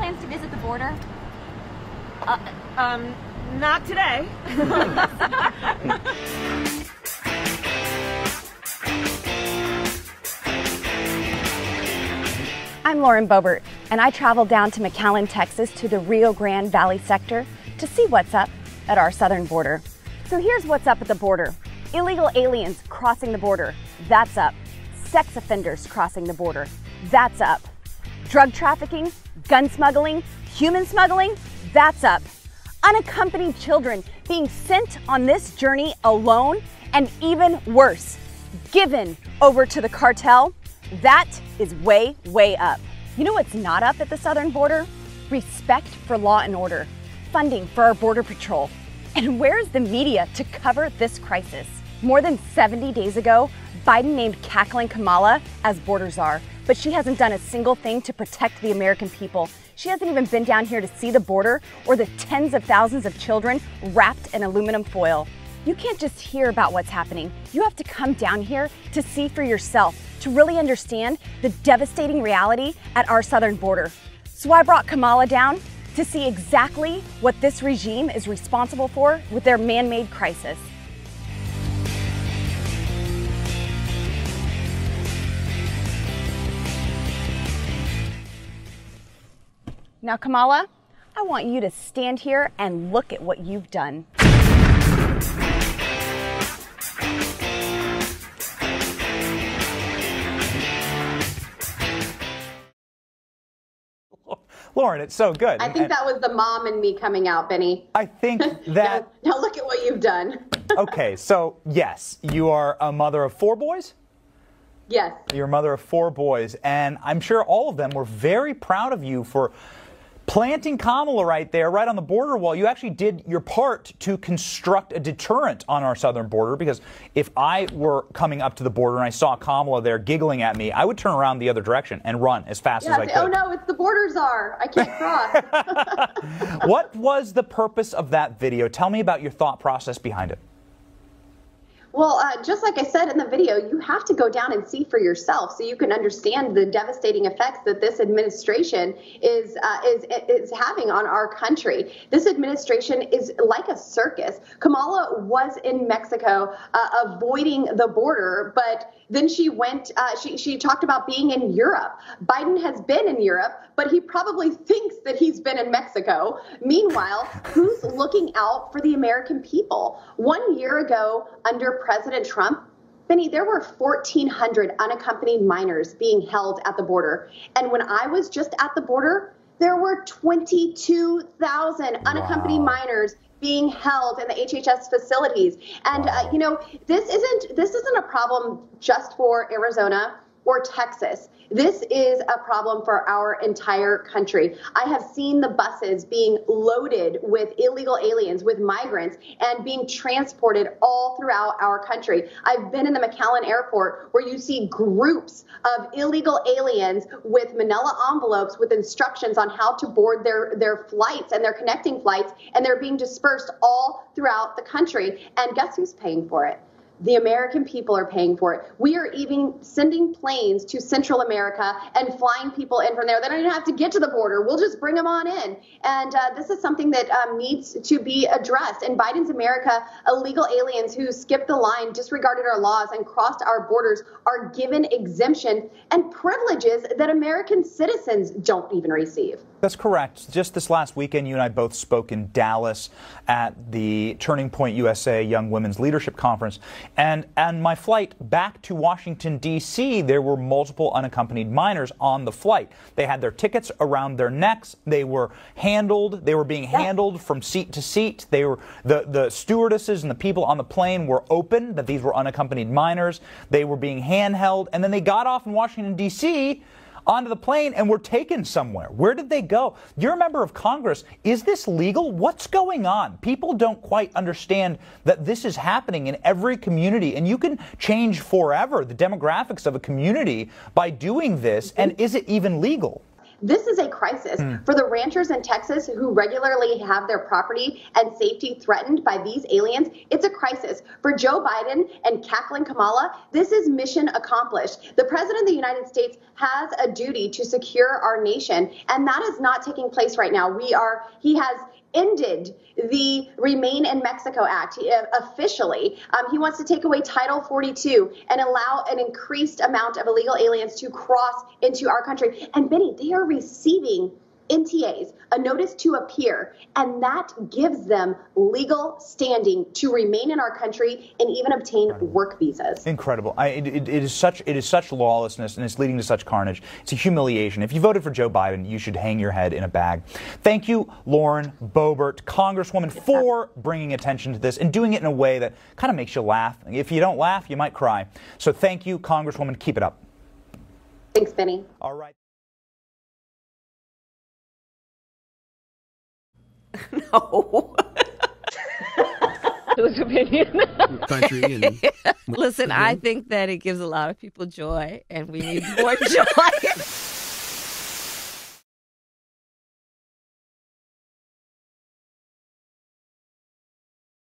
plans to visit the border? Not today. I'm Lauren Boebert, and I traveled down to McAllen, Texas to the Rio Grande Valley sector to see what's up at our southern border. So here's what's up at the border. Illegal aliens crossing the border, that's up. Sex offenders crossing the border, that's up. Drug trafficking, gun smuggling, human smuggling, that's up. Unaccompanied children being sent on this journey alone, and even worse, given over to the cartel, that is way, way up. You know what's not up at the southern border? Respect for law and order, funding for our border patrol. And where's the media to cover this crisis? More than 70 days ago, Biden named cackling Kamala as border czar, but she hasn't done a single thing to protect the American people. She hasn't even been down here to see the border or the tens of thousands of children wrapped in aluminum foil. You can't just hear about what's happening. You have to come down here to see for yourself, to really understand the devastating reality at our southern border. So I brought Kamala down to see exactly what this regime is responsible for with their man-made crisis. Now, Kamala, I want you to stand here and look at what you've done. Lauren, it's so good. I think that was the mom and me coming out, Benny. I think that... now look at what you've done. Okay, so yes, you are a mother of 4 boys? Yes. You're a mother of 4 boys, and I'm sure all of them were very proud of you for planting Kamala right there, right on the border wall. You actually did your part to construct a deterrent on our southern border, because if I were coming up to the border and I saw Kamala there giggling at me, I would turn around the other direction and run as fast as I could. Oh no, it's the border czar. I can't cross. What was the purpose of that video? Tell me about your thought process behind it. Well, just like I said in the video, you have to go down and see for yourself so you can understand the devastating effects that this administration is having on our country. This administration is like a circus. Kamala was in Mexico avoiding the border, but then she went, she talked about being in Europe. Biden has been in Europe, but he probably thinks that he's been in Mexico. Meanwhile, who's looking out for the American people? 1 year ago, under President Trump, Benny, there were 1,400 unaccompanied minors being held at the border. And when I was just at the border, there were 22,000 unaccompanied minors being held in the HHS facilities. And, you know, this isn't a problem just for Arizona or Texas. This is a problem for our entire country. I have seen the buses being loaded with illegal aliens, with migrants, and being transported all throughout our country. I've been in the McAllen airport where you see groups of illegal aliens with manila envelopes with instructions on how to board their flights and their connecting flights, and they're being dispersed all throughout the country. And guess who's paying for it? The American people are paying for it. We are even sending planes to Central America and flying people in from there. They don't even have to get to the border. We'll just bring them on in. And this is something that needs to be addressed. In Biden's America, illegal aliens who skipped the line, disregarded our laws, and crossed our borders are given exemption and privileges that American citizens don't even receive. That's correct. Just this last weekend, you and I both spoke in Dallas at the Turning Point USA Young Women's Leadership Conference. And on my flight back to Washington, D.C., there were multiple unaccompanied minors on the flight. They had their tickets around their necks. They were handled. They were being handled from seat to seat. They were the stewardesses and the people on the plane were open that these were unaccompanied minors. They were being handheld. And then they got off in Washington, D.C., onto the plane and were taken somewhere. Where did they go? You're a member of Congress. Is this legal? What's going on? People don't quite understand that this is happening in every community, and you can change forever the demographics of a community by doing this. And is it even legal? This is a crisis for the ranchers in Texas who regularly have their property and safety threatened by these aliens. It's a crisis for Joe Biden and cackling Kamala. This is mission accomplished. The president of the United States has a duty to secure our nation, and that is not taking place right now. He has ended the Remain in Mexico Act officially. He wants to take away Title 42 and allow an increased amount of illegal aliens to cross into our country. And Benny, they are receiving NTAs, a notice to appear, and that gives them legal standing to remain in our country and even obtain work visas. Incredible. It is such lawlessness, and it's leading to such carnage. It's a humiliation. If you voted for Joe Biden, you should hang your head in a bag. Thank you, Lauren Boebert, Congresswoman, for bringing attention to this and doing it in a way that kind of makes you laugh. If you don't laugh, you might cry. So thank you, Congresswoman. Keep it up. Thanks, Benny. All right. No. Whose opinion? Country and Listen, I think that it gives a lot of people joy, and we need more joy.